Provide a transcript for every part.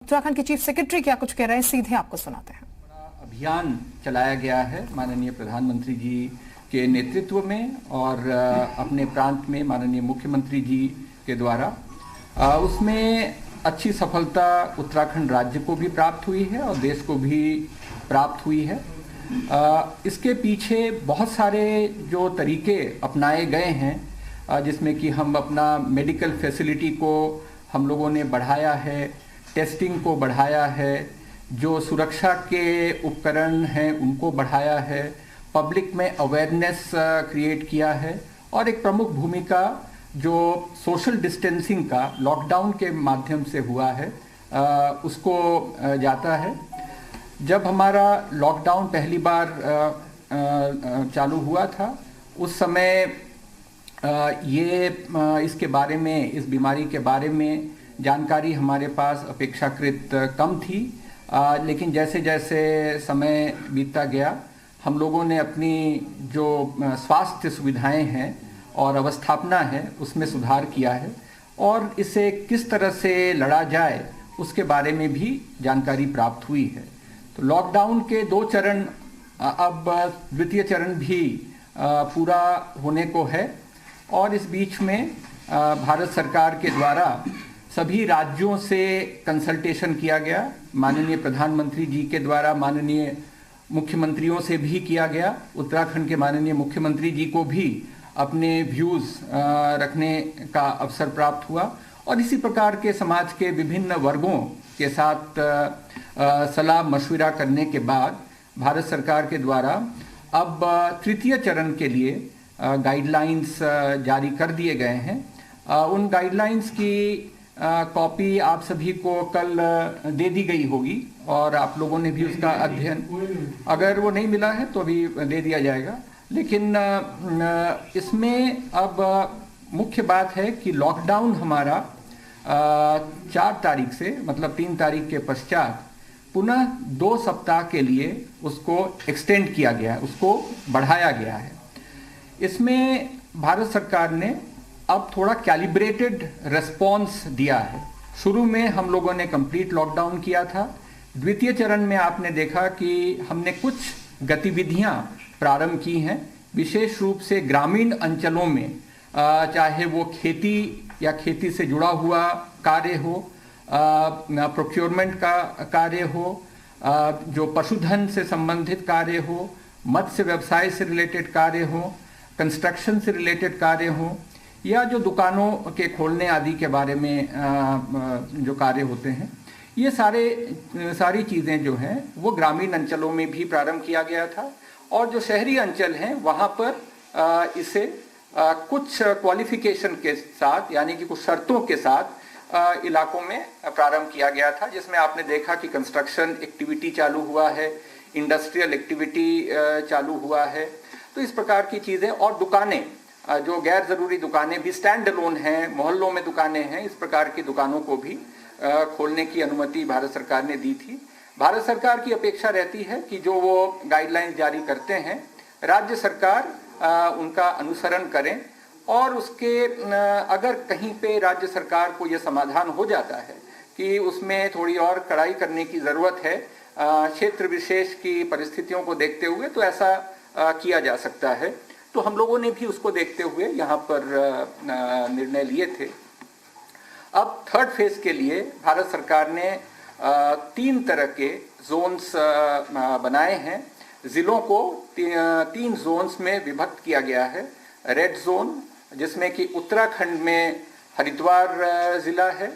उत्तराखंड के chief secretary क्या कुछ कह रहे हैं, सीधे आपको सुनाते हैं। अभियान चलाया गया है माननीय प्रधानमंत्री जी के नेतृत्व में और अपने प्रांत में माननीय मुख्यमंत्री जी के द्वारा उसमें अच्छी सफलता उत्तराखंड राज्य को भी प्राप्त हुई है और देश को भी प्राप्त हुई है। इसके पीछे बहुत सारे जो तरीके अपनाए गए हैं जिसमें कि हम अपना मेडिकल फैसिलिटी को हम लोगों ने बढ़ाया है, टेस्टिंग को बढ़ाया है, जो सुरक्षा के उपकरण हैं उनको बढ़ाया है, पब्लिक में अवेयरनेस क्रिएट किया है और एक प्रमुख भूमिका जो सोशल डिस्टेंसिंग का लॉकडाउन के माध्यम से हुआ है उसको जाता है। जब हमारा लॉकडाउन पहली बार चालू हुआ था उस समय ये इसके बारे में, इस बीमारी के बारे में जानकारी हमारे पास अपेक्षाकृत कम थी, लेकिन जैसे जैसे समय बीतता गया हम लोगों ने अपनी जो स्वास्थ्य सुविधाएं हैं और अवस्थापना है उसमें सुधार किया है और इसे किस तरह से लड़ा जाए उसके बारे में भी जानकारी प्राप्त हुई है। तो लॉकडाउन के 2 चरण, अब द्वितीय चरण भी पूरा होने को है और इस बीच में भारत सरकार के द्वारा सभी राज्यों से कंसल्टेशन किया गया, माननीय प्रधानमंत्री जी के द्वारा माननीय मुख्यमंत्रियों से भी किया गया, उत्तराखंड के माननीय मुख्यमंत्री जी को भी अपने व्यूज़ रखने का अवसर प्राप्त हुआ और इसी प्रकार के समाज के विभिन्न वर्गों के साथ सलाह मशविरा करने के बाद भारत सरकार के द्वारा अब तृतीय चरण के लिए गाइडलाइंस जारी कर दिए गए हैं। उन गाइडलाइंस की कॉपी आप सभी को कल दे दी गई होगी और आप लोगों ने भी उसका अध्ययन, अगर वो नहीं मिला है तो अभी दे दिया जाएगा। लेकिन इसमें अब मुख्य बात है कि लॉकडाउन हमारा 4 तारीख से, मतलब 3 तारीख के पश्चात पुनः 2 सप्ताह के लिए उसको एक्सटेंड किया गया है, उसको बढ़ाया गया है। इसमें भारत सरकार ने अब थोड़ा कैलिब्रेटेड रिस्पॉन्स दिया है। शुरू में हम लोगों ने कंप्लीट लॉकडाउन किया था। द्वितीय चरण में आपने देखा कि हमने कुछ गतिविधियां प्रारंभ की हैं, विशेष रूप से ग्रामीण अंचलों में, चाहे वो खेती या खेती से जुड़ा हुआ कार्य हो, प्रोक्योरमेंट का कार्य हो, जो पशुधन से संबंधित कार्य हो, मत्स्य व्यवसाय से रिलेटेड कार्य हो, कंस्ट्रक्शन से रिलेटेड कार्य हो या जो दुकानों के खोलने आदि के बारे में जो कार्य होते हैं, ये सारी चीज़ें जो हैं वो ग्रामीण अंचलों में भी प्रारंभ किया गया था और जो शहरी अंचल हैं वहाँ पर इसे कुछ क्वालिफिकेशन के साथ, यानी कि कुछ शर्तों के साथ इलाकों में प्रारंभ किया गया था, जिसमें आपने देखा कि कंस्ट्रक्शन एक्टिविटी चालू हुआ है, इंडस्ट्रियल एक्टिविटी चालू हुआ है। तो इस प्रकार की चीज़ें और दुकानें, जो गैर ज़रूरी दुकानें भी स्टैंड अलोन हैं, मोहल्लों में दुकानें हैं, इस प्रकार की दुकानों को भी खोलने की अनुमति भारत सरकार ने दी थी। भारत सरकार की अपेक्षा रहती है कि जो वो गाइडलाइंस जारी करते हैं राज्य सरकार उनका अनुसरण करें और उसके अगर कहीं पे राज्य सरकार को ये समाधान हो जाता है कि उसमें थोड़ी और कड़ाई करने की ज़रूरत है क्षेत्र विशेष की परिस्थितियों को देखते हुए, तो ऐसा किया जा सकता है। तो हम लोगों ने भी उसको देखते हुए यहाँ पर निर्णय लिए थे। अब थर्ड फेज के लिए भारत सरकार ने 3 तरह के जोन्स बनाए हैं। ज़िलों को 3 जोन्स में विभक्त किया गया है। रेड जोन, जिसमें कि उत्तराखंड में हरिद्वार ज़िला है,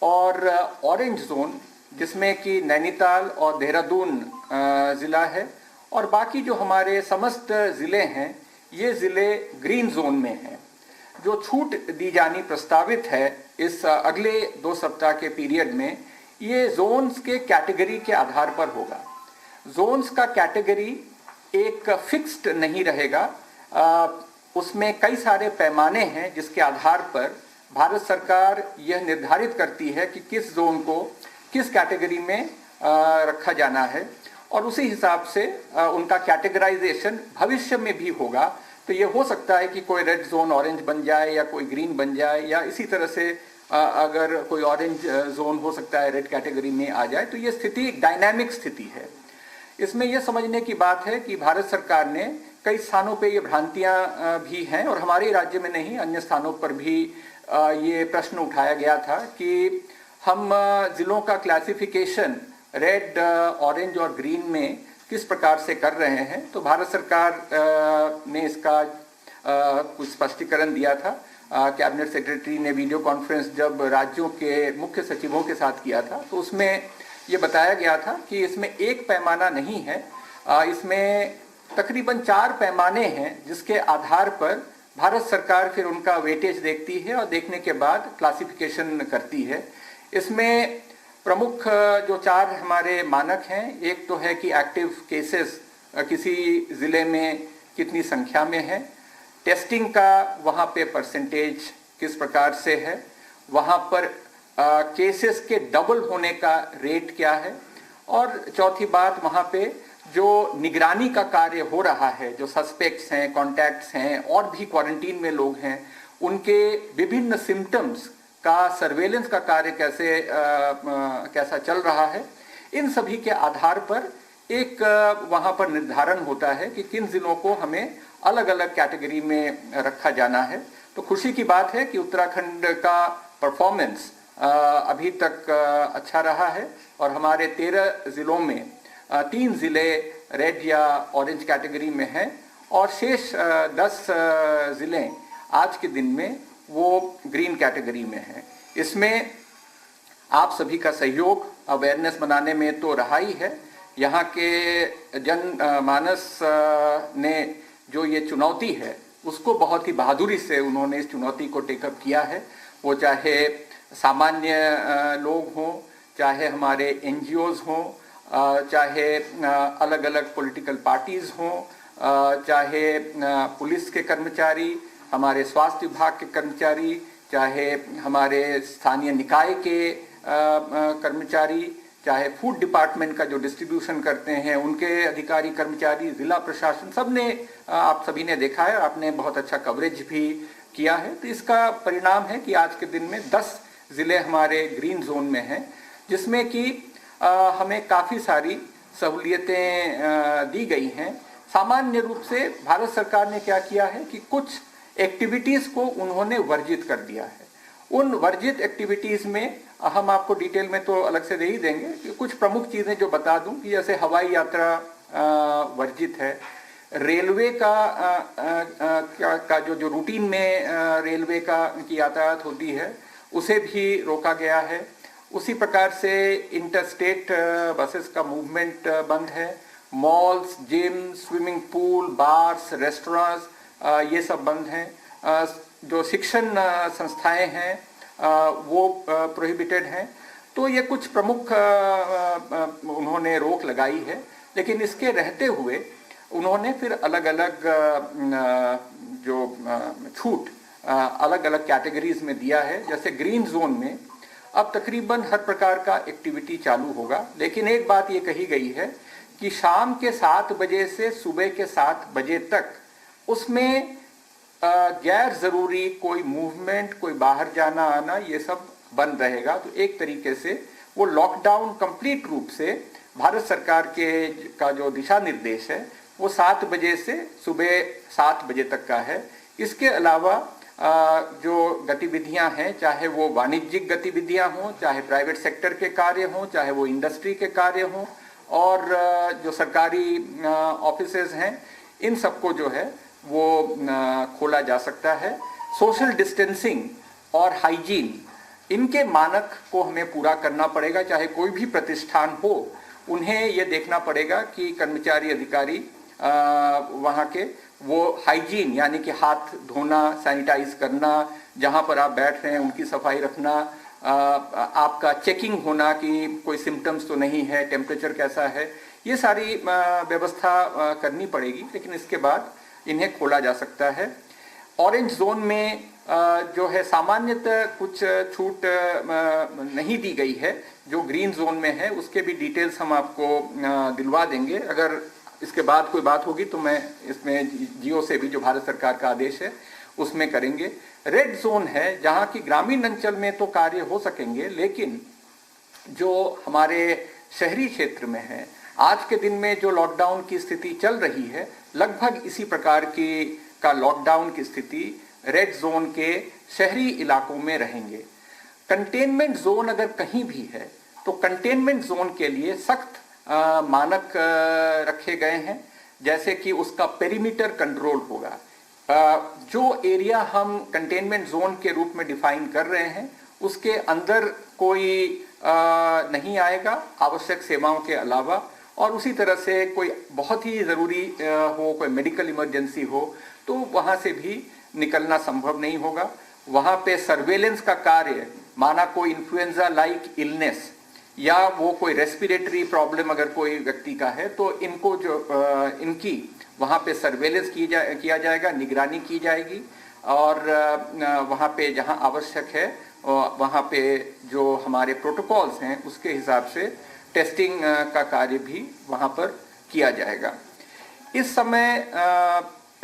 और ऑरेंज जोन जिसमें कि नैनीताल और देहरादून ज़िला है, और बाकी जो हमारे समस्त ज़िले हैं ये ज़िले ग्रीन जोन में हैं। जो छूट दी जानी प्रस्तावित है इस अगले 2 सप्ताह के पीरियड में, ये जोन्स के कैटेगरी के आधार पर होगा। जोन्स का कैटेगरी एक फिक्स्ड नहीं रहेगा, उसमें कई सारे पैमाने हैं जिसके आधार पर भारत सरकार यह निर्धारित करती है कि किस जोन को किस कैटेगरी में रखा जाना है और उसी हिसाब से उनका कैटेगराइजेशन भविष्य में भी होगा। तो ये हो सकता है कि कोई रेड जोन ऑरेंज बन जाए या कोई ग्रीन बन जाए या इसी तरह से अगर कोई ऑरेंज जोन हो सकता है, रेड कैटेगरी में आ जाए, तो ये स्थिति एक डायनामिक स्थिति है। इसमें यह समझने की बात है कि भारत सरकार ने कई स्थानों पे ये भ्रांतियां भी हैं, और हमारे राज्य में नहीं, अन्य स्थानों पर भी ये प्रश्न उठाया गया था कि हम जिलों का क्लासिफिकेशन रेड, ऑरेंज और ग्रीन में किस प्रकार से कर रहे हैं। तो भारत सरकार ने इसका कुछ स्पष्टीकरण दिया था। कैबिनेट सेक्रेटरी ने वीडियो कॉन्फ्रेंस जब राज्यों के मुख्य सचिवों के साथ किया था, तो उसमें ये बताया गया था कि इसमें एक पैमाना नहीं है, इसमें तकरीबन 4 पैमाने हैं, जिसके आधार पर भारत सरकार फिर उनका वेटेज देखती है और देखने के बाद क्लासिफिकेशन करती है। इसमें प्रमुख जो 4 हमारे मानक हैं, एक तो है कि एक्टिव केसेस किसी जिले में कितनी संख्या में है, टेस्टिंग का वहाँ पे परसेंटेज किस प्रकार से है, वहाँ पर केसेस के डबल होने का रेट क्या है, और चौथी बात वहाँ पे जो निगरानी का कार्य हो रहा है, जो सस्पेक्ट्स हैं, कॉन्टैक्ट्स हैं और भी क्वारंटीन में लोग हैं, उनके विभिन्न सिम्टम्स का सर्वेलेंस का कार्य कैसा चल रहा है। इन सभी के आधार पर एक वहाँ पर निर्धारण होता है कि किन जिलों को हमें अलग अलग कैटेगरी में रखा जाना है। तो खुशी की बात है कि उत्तराखंड का परफॉर्मेंस अभी तक अच्छा रहा है, और हमारे 13 जिलों में 3 जिले रेड या ऑरेंज कैटेगरी में हैं, और शेष 10 जिले आज के दिन में वो ग्रीन कैटेगरी में हैं। इसमें आप सभी का सहयोग अवेयरनेस बनाने में तो रहा ही है। यहाँ के जनमानस ने जो ये चुनौती है, उसको बहुत ही बहादुरी से उन्होंने इस चुनौती को टेकअप किया है। वो चाहे सामान्य लोग हों, चाहे हमारे एनजीओज हों, चाहे अलग अलग पॉलिटिकल पार्टीज हों, चाहे पुलिस के कर्मचारी, हमारे स्वास्थ्य विभाग के कर्मचारी, चाहे हमारे स्थानीय निकाय के कर्मचारी, चाहे फूड डिपार्टमेंट का जो डिस्ट्रीब्यूशन करते हैं उनके अधिकारी कर्मचारी, जिला प्रशासन, सबने, आप सभी ने देखा है, आपने बहुत अच्छा कवरेज भी किया है। तो इसका परिणाम है कि आज के दिन में 10 जिले हमारे ग्रीन जोन में हैं, जिसमें कि हमें काफ़ी सारी सहूलियतें दी गई हैं। सामान्य रूप से भारत सरकार ने क्या किया है कि कुछ एक्टिविटीज़ को उन्होंने वर्जित कर दिया है। उन वर्जित एक्टिविटीज़ में हम आपको डिटेल में तो अलग से दे ही देंगे कि कुछ प्रमुख चीज़ें जो बता दूं कि जैसे हवाई यात्रा वर्जित है, रेलवे का जो रूटीन में रेलवे की यातायात होती है उसे भी रोका गया है। उसी प्रकार से इंटरस्टेट बसेस का मूवमेंट बंद है। Malls, gym, swimming pool, bars, restaurants ये सब बंद हैं। जो शिक्षण संस्थाएं हैं वो प्रोहिबिटेड हैं। तो ये कुछ प्रमुख उन्होंने रोक लगाई है, लेकिन इसके रहते हुए उन्होंने फिर अलग अलग जो छूट अलग अलग कैटेगरीज में दिया है। जैसे ग्रीन जोन में अब तकरीबन हर प्रकार का एक्टिविटी चालू होगा, लेकिन एक बात ये कही गई है कि शाम के 7 बजे से सुबह के 7 बजे तक उसमें गैर जरूरी कोई मूवमेंट, कोई बाहर जाना आना, ये सब बंद रहेगा। तो एक तरीके से वो लॉकडाउन कंप्लीट रूप से भारत सरकार का जो दिशा निर्देश है वो 7 बजे से सुबह 7 बजे तक का है। इसके अलावा जो गतिविधियां हैं, चाहे वो वाणिज्यिक गतिविधियां हों, चाहे प्राइवेट सेक्टर के कार्य हों, चाहे वो इंडस्ट्री के कार्य हों, और जो सरकारी ऑफिसेज हैं, इन सबको जो है वो खोला जा सकता है। सोशल डिस्टेंसिंग और हाइजीन, इनके मानक को हमें पूरा करना पड़ेगा। चाहे कोई भी प्रतिष्ठान हो, उन्हें ये देखना पड़ेगा कि कर्मचारी, अधिकारी वहाँ के वो हाइजीन यानी कि हाथ धोना, सैनिटाइज करना, जहाँ पर आप बैठ रहे हैं उनकी सफाई रखना, आपका चेकिंग होना कि कोई सिम्टम्स तो नहीं है, टेम्परेचर कैसा है, ये सारी व्यवस्था करनी पड़ेगी। लेकिन इसके बाद इन्हें खोला जा सकता है। ऑरेंज जोन में जो है सामान्यतः कुछ छूट नहीं दी गई है जो ग्रीन जोन में है, उसके भी डिटेल्स हम आपको दिलवा देंगे। अगर इसके बाद कोई बात होगी तो मैं इसमें जियो से भी, जो भारत सरकार का आदेश है, उसमें करेंगे। रेड जोन है जहां की ग्रामीण अंचल में तो कार्य हो सकेंगे, लेकिन जो हमारे शहरी क्षेत्र में है, आज के दिन में जो लॉकडाउन की स्थिति चल रही है, लगभग इसी प्रकार की का लॉकडाउन की स्थिति रेड जोन के शहरी इलाकों में रहेंगे। कंटेनमेंट जोन अगर कहीं भी है तो कंटेनमेंट जोन के लिए सख्त मानक रखे गए हैं, जैसे कि उसका पेरीमीटर कंट्रोल होगा। जो एरिया हम कंटेनमेंट जोन के रूप में डिफाइन कर रहे हैं उसके अंदर कोई नहीं आएगा आवश्यक सेवाओं के अलावा, और उसी तरह से कोई बहुत ही ज़रूरी हो, कोई मेडिकल इमरजेंसी हो तो वहाँ से भी निकलना संभव नहीं होगा। वहाँ पे सर्वेलेंस का कार्य, माना कोई इन्फ्लुएंजा लाइक इलनेस या वो कोई रेस्पिरेटरी प्रॉब्लम अगर कोई व्यक्ति का है तो इनको जो इनकी वहाँ पे सर्वेलेंस किया जाएगा, निगरानी की जाएगी, और वहाँ पे जहाँ आवश्यक है वहाँ पे जो हमारे प्रोटोकॉल्स हैं उसके हिसाब से टेस्टिंग का कार्य भी वहाँ पर किया जाएगा। इस समय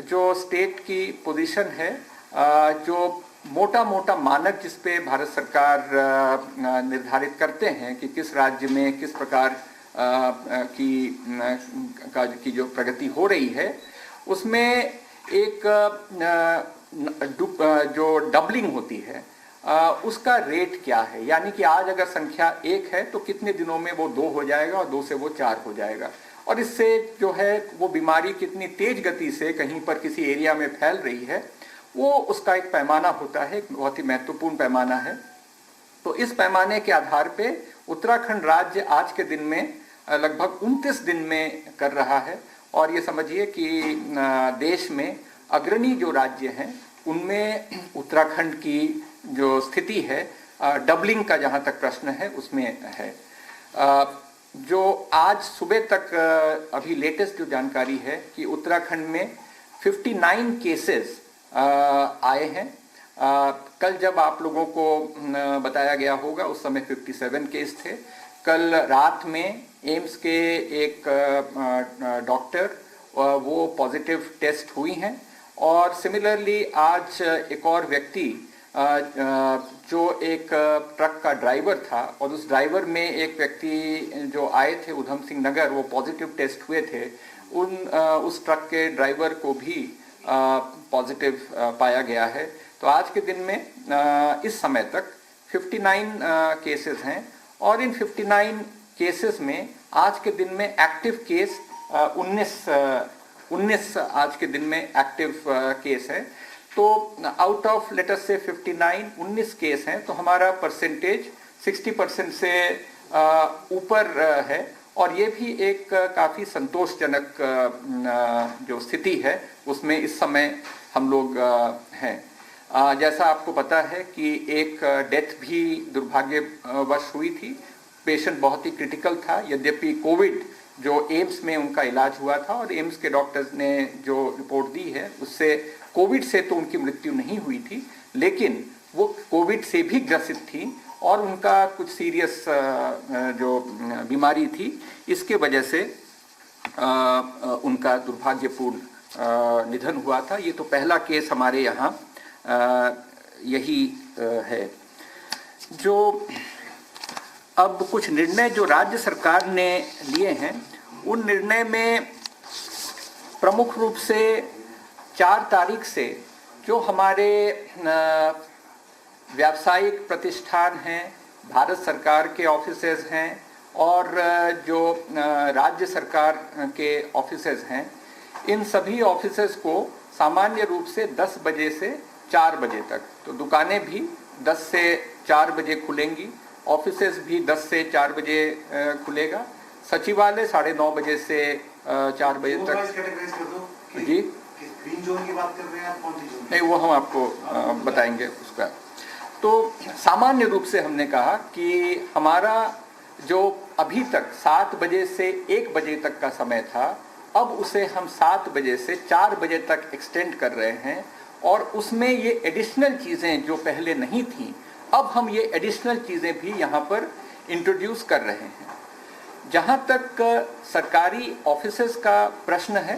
जो स्टेट की पोजीशन है, जो मोटा मोटा मानक जिस पे भारत सरकार निर्धारित करते हैं कि किस राज्य में किस प्रकार की जो प्रगति हो रही है, उसमें एक जो डबलिंग होती है उसका रेट क्या है, यानी कि आज अगर संख्या 1 है तो कितने दिनों में वो 2 हो जाएगा और 2 से वो 4 हो जाएगा, और इससे जो है वो बीमारी कितनी तेज गति से कहीं पर किसी एरिया में फैल रही है, वो उसका एक पैमाना होता है, एक बहुत ही महत्वपूर्ण पैमाना है। तो इस पैमाने के आधार पे उत्तराखंड राज्य आज के दिन में लगभग 29 दिन में कर रहा है, और ये समझिए कि देश में अग्रणी जो राज्य हैं उनमें उत्तराखंड की जो स्थिति है, डबलिंग का जहाँ तक प्रश्न है उसमें है। जो आज सुबह तक अभी लेटेस्ट जो जानकारी है कि उत्तराखंड में 59 केसेस आए हैं। कल जब आप लोगों को बताया गया होगा उस समय 57 केस थे। कल रात में एम्स के एक डॉक्टर वो पॉजिटिव टेस्ट हुई हैं, और सिमिलरली आज एक और व्यक्ति जो एक ट्रक का ड्राइवर था, और उस ड्राइवर में एक व्यक्ति जो आए थे उधम सिंह नगर, वो पॉजिटिव टेस्ट हुए थे। उस ट्रक के ड्राइवर को भी पॉजिटिव पाया गया है। तो आज के दिन में इस समय तक 59 केसेस हैं, और इन 59 केसेस में आज के दिन में एक्टिव केस 19 आज के दिन में एक्टिव केस है। तो आउट ऑफ लेटर से 19 केस हैं, तो हमारा परसेंटेज 60% से ऊपर है, और ये भी एक काफ़ी संतोषजनक जो स्थिति है उसमें इस समय हम लोग हैं। जैसा आपको पता है कि एक डेथ भी दुर्भाग्यवश हुई थी। पेशेंट बहुत ही क्रिटिकल था, यद्यपि कोविड जो एम्स में उनका इलाज हुआ था, और एम्स के डॉक्टर्स ने जो रिपोर्ट दी है उससे कोविड से तो उनकी मृत्यु नहीं हुई थी, लेकिन वो कोविड से भी ग्रसित थी और उनका कुछ सीरियस जो बीमारी थी इसके वजह से उनका दुर्भाग्यपूर्ण निधन हुआ था। ये तो पहला केस हमारे यहाँ यही है। जो अब कुछ निर्णय जो राज्य सरकार ने लिए हैं, उन निर्णय में प्रमुख रूप से 4 तारीख से जो हमारे व्यावसायिक प्रतिष्ठान हैं, भारत सरकार के ऑफिसेज हैं, और जो राज्य सरकार के ऑफिसेज हैं, इन सभी ऑफिसेज को सामान्य रूप से 10 बजे से 4 बजे तक, तो दुकानें भी 10 से 4 बजे खुलेंगी, ऑफिसेज भी 10 से 4 बजे खुलेगा, सचिवालय 9:30 बजे से 4 बजे तक। जी, ग्रीन जोन की बात कर रहे हैं आप, कौन सी जोन? नहीं, वो हम आपको बताएंगे उसका। तो सामान्य रूप से हमने कहा कि हमारा जो अभी तक 7 बजे से 1 बजे तक का समय था, अब उसे हम 7 बजे से 4 बजे तक एक्सटेंड कर रहे हैं, और उसमें ये एडिशनल चीज़ें जो पहले नहीं थी, अब हम ये एडिशनल चीज़ें भी यहाँ पर इंट्रोड्यूस कर रहे हैं। जहाँ तक सरकारी ऑफिसेज का प्रश्न है,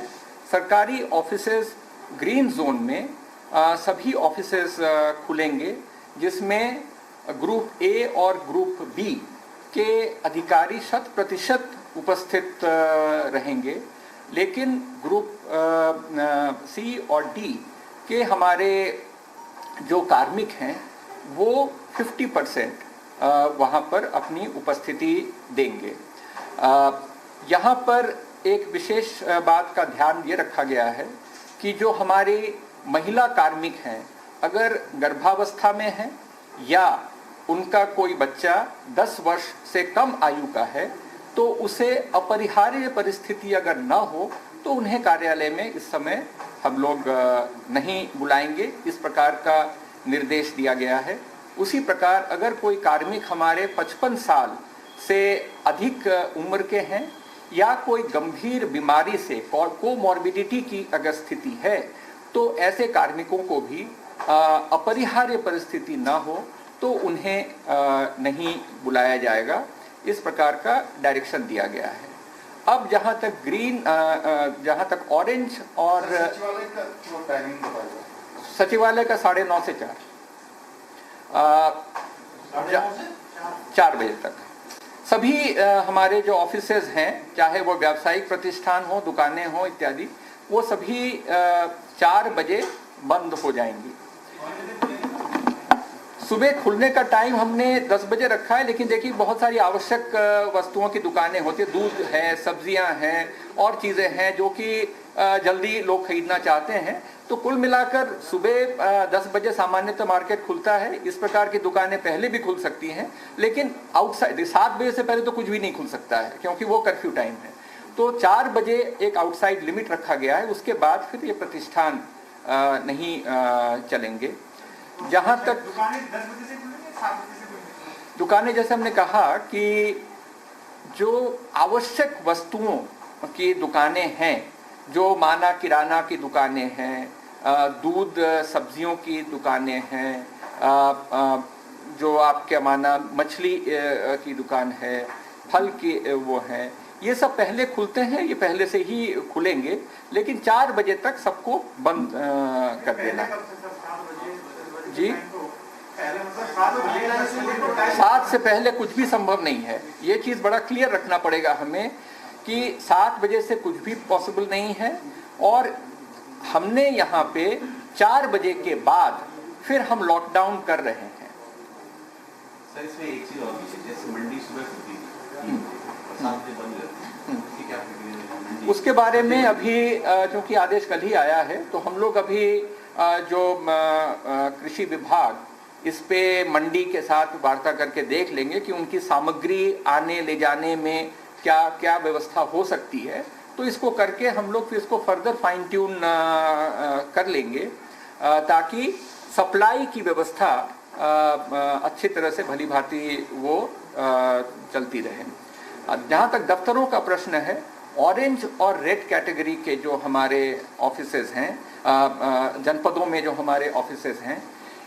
सरकारी ऑफिसेज ग्रीन जोन में सभी ऑफिसेज खुलेंगे, जिसमें ग्रुप ए और ग्रुप बी के अधिकारी 100% उपस्थित रहेंगे, लेकिन ग्रुप सी और डी के हमारे जो कार्मिक हैं वो 50% वहाँ पर अपनी उपस्थिति देंगे। यहाँ पर एक विशेष बात का ध्यान ये रखा गया है कि जो हमारे महिला कार्मिक हैं, अगर गर्भावस्था में हैं या उनका कोई बच्चा 10 वर्ष से कम आयु का है, तो उसे अपरिहार्य परिस्थिति अगर न हो तो उन्हें कार्यालय में इस समय हम लोग नहीं बुलाएंगे, इस प्रकार का निर्देश दिया गया है। उसी प्रकार अगर कोई कार्मिक हमारे 55 साल से अधिक उम्र के हैं या कोई गंभीर बीमारी से कोमॉर्बिडिटी की अगर स्थिति है, तो ऐसे कार्मिकों को भी अपरिहार्य परिस्थिति न हो तो उन्हें नहीं बुलाया जाएगा। इस प्रकार का डायरेक्शन दिया गया है। अब जहां तक जहां तक ऑरेंज और सचिवालय का टाइमिंग बताइए। सचिवालय का 9:30 से 4 4 बजे तक सभी हमारे जो ऑफिसेज हैं, चाहे वो व्यावसायिक प्रतिष्ठान हो, दुकानें हो इत्यादि, वो सभी 4 बजे बंद हो जाएंगी। सुबह खुलने का टाइम हमने 10 बजे रखा है, लेकिन देखिए बहुत सारी आवश्यक वस्तुओं की दुकानें होती है, दूध है, सब्जियां हैं और चीज़ें हैं जो कि जल्दी लोग खरीदना चाहते हैं। तो कुल मिलाकर सुबह 10 बजे सामान्यतः मार्केट खुलता है। इस प्रकार की दुकानें पहले भी खुल सकती हैं, लेकिन आउटसाइड 7 बजे से पहले तो कुछ भी नहीं खुल सकता है, क्योंकि वो कर्फ्यू टाइम है। तो 4 बजे एक आउटसाइड लिमिट रखा गया है, उसके बाद फिर ये प्रतिष्ठान नहीं चलेंगे। जहां तक दुकानें 10 बजे से खुलेंगे, 7 बजे से खुलेंगे? दुकानें, जैसे हमने कहा कि जो आवश्यक वस्तुओं की दुकानें हैं, जो माना किराना की दुकानें हैं, दूध सब्जियों की दुकानें हैं, जो आपके माना मछली की दुकान है, फल की वो हैं, ये सब पहले खुलते हैं, ये पहले से ही खुलेंगे, लेकिन 4 बजे तक सबको बंद कर देना। जी, 7 से पहले कुछ भी संभव नहीं है। ये चीज़ बड़ा क्लियर रखना पड़ेगा हमें कि 7 बजे से कुछ भी पॉसिबल नहीं है, और हमने यहाँ पे 4 बजे के बाद फिर हम लॉकडाउन कर रहे हैं। सर, इसमें एक चीज और भी, जैसे मंडी सुबह खुलती है, शाम से बंद रहती है, ठीक है, उसके बारे में अभी क्योंकि आदेश कल ही आया है, तो हम लोग अभी जो कृषि विभाग इस पे मंडी के साथ वार्ता करके देख लेंगे कि उनकी सामग्री आने ले जाने में क्या क्या व्यवस्था हो सकती है। तो इसको करके हम लोग फिर इसको फर्दर फाइन ट्यून कर लेंगे, ताकि सप्लाई की व्यवस्था अच्छी तरह से भली भांति वो चलती रहे। जहाँ तक दफ्तरों का प्रश्न है, ऑरेंज और रेड कैटेगरी के जो हमारे ऑफिसेज हैं, जनपदों में जो हमारे ऑफिसेज हैं,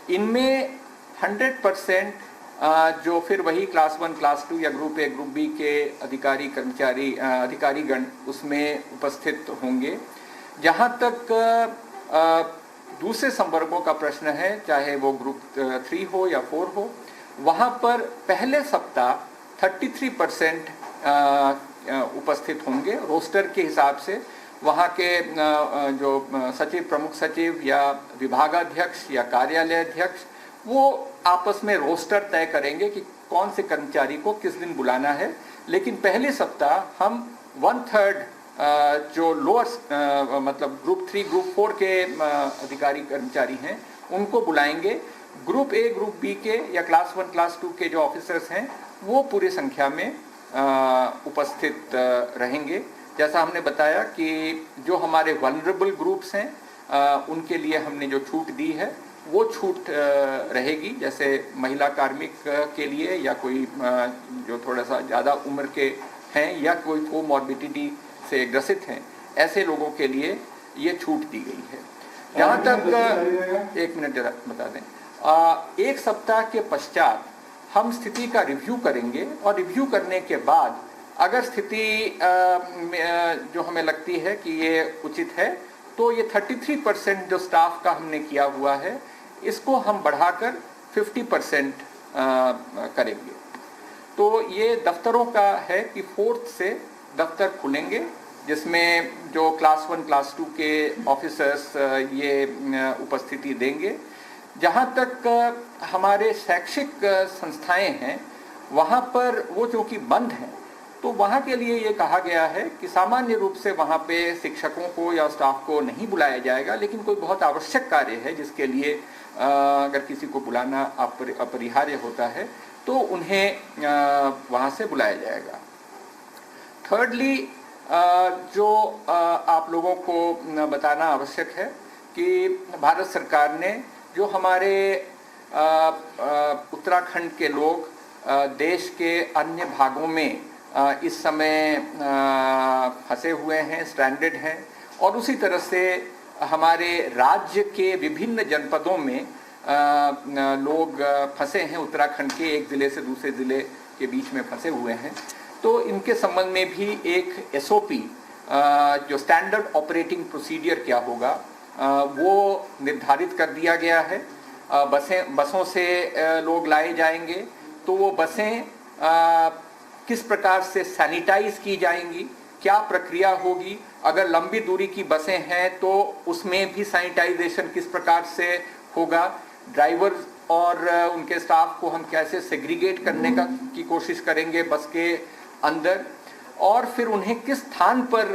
इनमें 100% जो फिर वही क्लास 1, क्लास 2 या ग्रुप ए, ग्रुप बी के अधिकारी कर्मचारी अधिकारीगण उसमें उपस्थित होंगे। जहाँ तक दूसरे संवर्गों का प्रश्न है, चाहे वो ग्रुप 3 हो या 4 हो, वहाँ पर पहले सप्ताह 33% उपस्थित होंगे रोस्टर के हिसाब से। वहाँ के जो सचिव, प्रमुख सचिव या विभागाध्यक्ष या कार्यालय अध्यक्ष, वो आपस में रोस्टर तय करेंगे कि कौन से कर्मचारी को किस दिन बुलाना है। लेकिन पहले सप्ताह हम 1/3 जो लोअर मतलब ग्रुप 3, ग्रुप 4 के अधिकारी कर्मचारी हैं, उनको बुलाएंगे। ग्रुप ए, ग्रुप बी के या क्लास 1, क्लास 2 के जो ऑफिसर्स हैं, वो पूरी संख्या में उपस्थित रहेंगे। जैसा हमने बताया कि जो हमारे वल्नरेबल ग्रुप्स हैं, उनके लिए हमने जो छूट दी है वो छूट रहेगी। जैसे महिला कार्मिक के लिए या कोई जो थोड़ा सा ज़्यादा उम्र के हैं या कोई कोमॉर्बिडिटी से ग्रसित हैं, ऐसे लोगों के लिए ये छूट दी गई है। जहाँ तक 1 मिनट जरा बता दें, 1 सप्ताह के पश्चात हम स्थिति का रिव्यू करेंगे, और रिव्यू करने के बाद अगर स्थिति जो हमें लगती है कि ये उचित है, तो तो ये 33% जो स्टाफ का हमने किया हुआ है, इसको हम बढ़ाकर 50% करेंगे। तो ये दफ्तरों का है कि 4th से दफ्तर खुलेंगे, जिसमें जो क्लास 1 क्लास 2 के ऑफिसर्स ये उपस्थिति देंगे। जहाँ तक हमारे शैक्षिक संस्थाएं हैं, वहाँ पर वो जो कि बंद हैं, तो वहाँ के लिए ये कहा गया है कि सामान्य रूप से वहाँ पे शिक्षकों को या स्टाफ को नहीं बुलाया जाएगा, लेकिन कोई बहुत आवश्यक कार्य है जिसके लिए अगर किसी को बुलाना अपरिहार्य होता है तो उन्हें वहाँ से बुलाया जाएगा। थर्डली, जो आप लोगों को बताना आवश्यक है कि भारत सरकार ने जो हमारे उत्तराखंड के लोग देश के अन्य भागों में इस समय फंसे हुए हैं, स्ट्रैंडेड हैं, और उसी तरह से हमारे राज्य के विभिन्न जनपदों में लोग फंसे हैं, उत्तराखंड के एक ज़िले से दूसरे ज़िले के बीच में फंसे हुए हैं। तो इनके संबंध में भी एक SOP, जो स्टैंडर्ड ऑपरेटिंग प्रोसीजर क्या होगा, वो निर्धारित कर दिया गया है। बसों से लोग लाए जाएंगे, तो वो बसें किस प्रकार से सैनिटाइज की जाएंगी, क्या प्रक्रिया होगी, अगर लंबी दूरी की बसें हैं तो उसमें भी सैनिटाइजेशन किस प्रकार से होगा, ड्राइवर और उनके स्टाफ को हम कैसे सेग्रीगेट करने की कोशिश करेंगे बस के अंदर, और फिर उन्हें किस स्थान पर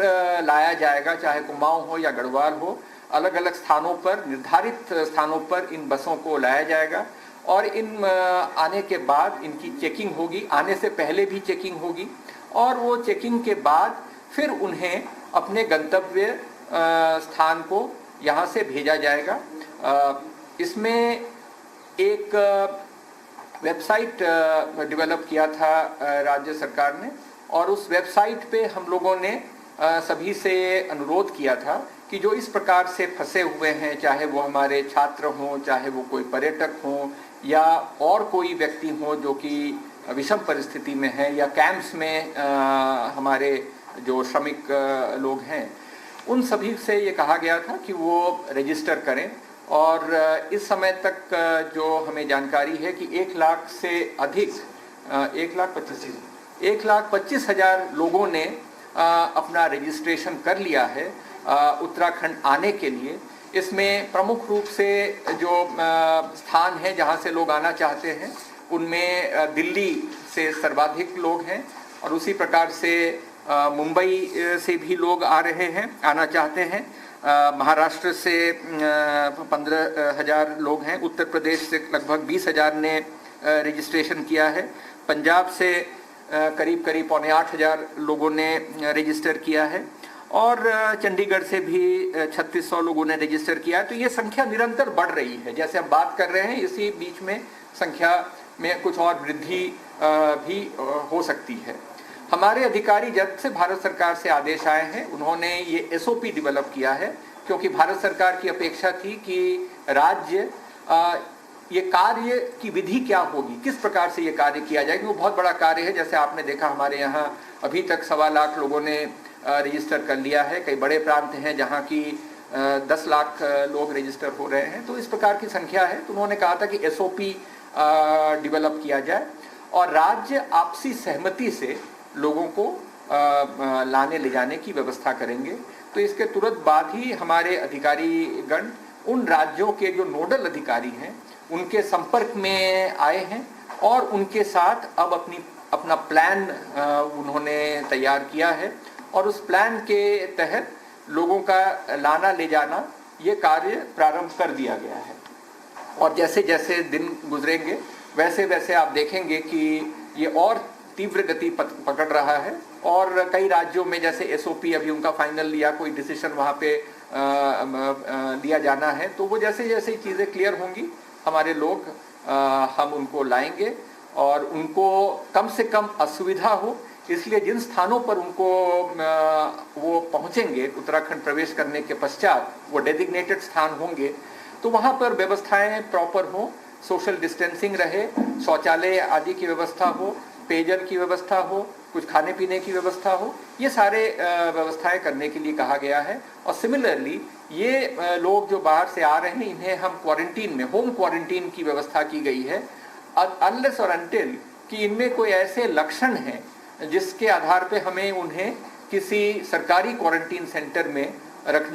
लाया जाएगा, चाहे कुमाऊं हो या गढ़वाल हो, अलग अलग स्थानों पर, निर्धारित स्थानों पर इन बसों को लाया जाएगा। और इन आने के बाद इनकी चेकिंग होगी, आने से पहले भी चेकिंग होगी, और वो चेकिंग के बाद फिर उन्हें अपने गंतव्य स्थान को यहाँ से भेजा जाएगा। इसमें एक वेबसाइट डेवलप किया था राज्य सरकार ने, और उस वेबसाइट पे हम लोगों ने सभी से अनुरोध किया था कि जो इस प्रकार से फंसे हुए हैं, चाहे वो हमारे छात्र हों, चाहे वो कोई पर्यटक हों, या और कोई व्यक्ति हो जो कि विषम परिस्थिति में है, या कैंप्स में हमारे जो श्रमिक लोग हैं, उन सभी से ये कहा गया था कि वो रजिस्टर करें। और इस समय तक जो हमें जानकारी है कि 1 लाख से अधिक 1,25,000 लोगों ने अपना रजिस्ट्रेशन कर लिया है उत्तराखंड आने के लिए। इसमें प्रमुख रूप से जो स्थान है जहां से लोग आना चाहते हैं, उनमें दिल्ली से सर्वाधिक लोग हैं, और उसी प्रकार से मुंबई से भी लोग आ रहे हैं, आना चाहते हैं। महाराष्ट्र से 15,000 लोग हैं, उत्तर प्रदेश से लगभग 20,000 ने रजिस्ट्रेशन किया है, पंजाब से करीब 8,000 लोगों ने रजिस्टर किया है, और चंडीगढ़ से भी 3,600 लोगों ने रजिस्टर किया है। तो ये संख्या निरंतर बढ़ रही है। जैसे हम बात कर रहे हैं, इसी बीच में संख्या में कुछ और वृद्धि भी हो सकती है। हमारे अधिकारी जब से भारत सरकार से आदेश आए हैं, उन्होंने ये SOP डेवलप किया है, क्योंकि भारत सरकार की अपेक्षा थी कि राज्य ये कार्य की विधि क्या होगी, किस प्रकार से ये कार्य किया जाएगा। वो बहुत बड़ा कार्य है। जैसे आपने देखा, हमारे यहाँ अभी तक 1.25 लाख लोगों ने रजिस्टर कर लिया है। कई बड़े प्रांत हैं जहाँ की 10 लाख लोग रजिस्टर हो रहे हैं। तो इस प्रकार की संख्या है। तो उन्होंने कहा था कि SOP डेवलप किया जाए, और राज्य आपसी सहमति से लोगों को लाने ले जाने की व्यवस्था करेंगे। तो इसके तुरंत बाद ही हमारे अधिकारीगण उन राज्यों के जो नोडल अधिकारी हैं उनके संपर्क में आए हैं, और उनके साथ अब अपना प्लान उन्होंने तैयार किया है, और उस प्लान के तहत लोगों का लाना ले जाना ये कार्य प्रारंभ कर दिया गया है। और जैसे जैसे दिन गुजरेंगे वैसे वैसे आप देखेंगे कि ये और तीव्र गति पकड़ रहा है, और कई राज्यों में जैसे SOP अभी उनका फाइनल लिया, कोई डिसीजन वहाँ पे लिया जाना है, तो वो जैसे जैसे चीज़ें क्लियर होंगी, हमारे लोग हम उनको लाएंगे, और उनको कम से कम असुविधा हो, इसलिए जिन स्थानों पर उनको वो पहुँचेंगे उत्तराखंड प्रवेश करने के पश्चात, वो डेजिग्नेटेड स्थान होंगे, तो वहाँ पर व्यवस्थाएं प्रॉपर हो, सोशल डिस्टेंसिंग रहे, शौचालय आदि की व्यवस्था हो, पेयजल की व्यवस्था हो, कुछ खाने पीने की व्यवस्था हो, ये सारे व्यवस्थाएं करने के लिए कहा गया है। और सिमिलरली ये लोग जो बाहर से आ रहे हैं इन्हें हम क्वारंटीन में, होम क्वारंटीन की व्यवस्था की गई है अनलेस और अनटिल कि इनमें कोई ऐसे लक्षण हैं जिसके आधार पे हमें उन्हें किसी सरकारी क्वारंटीन सेंटर में रखना